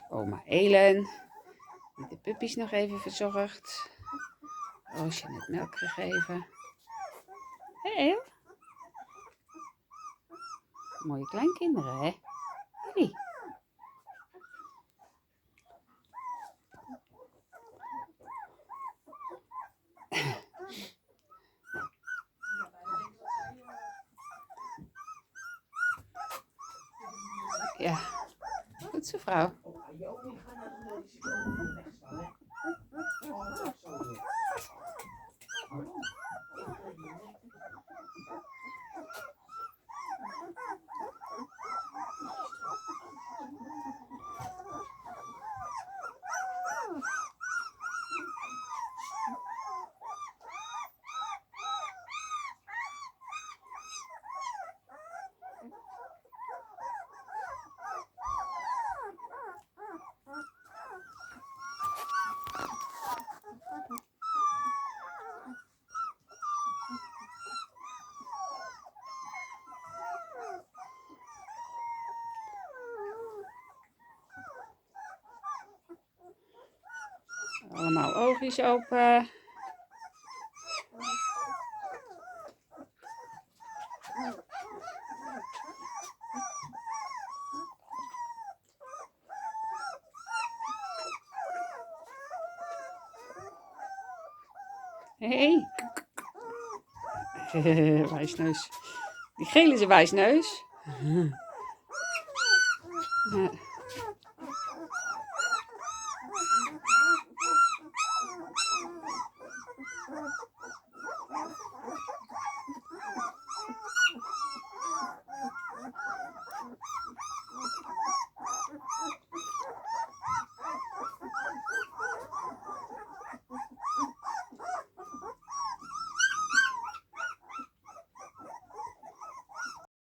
Oma Elen, die de puppies nog even verzorgt. Roosje net melk gegeven. Hé, mooie kleinkinderen, hè? Hey. Ja, goed zo, vrouw. Allemaal oogjes open. Hé. Wijsneus. Die gele is een wijsneus.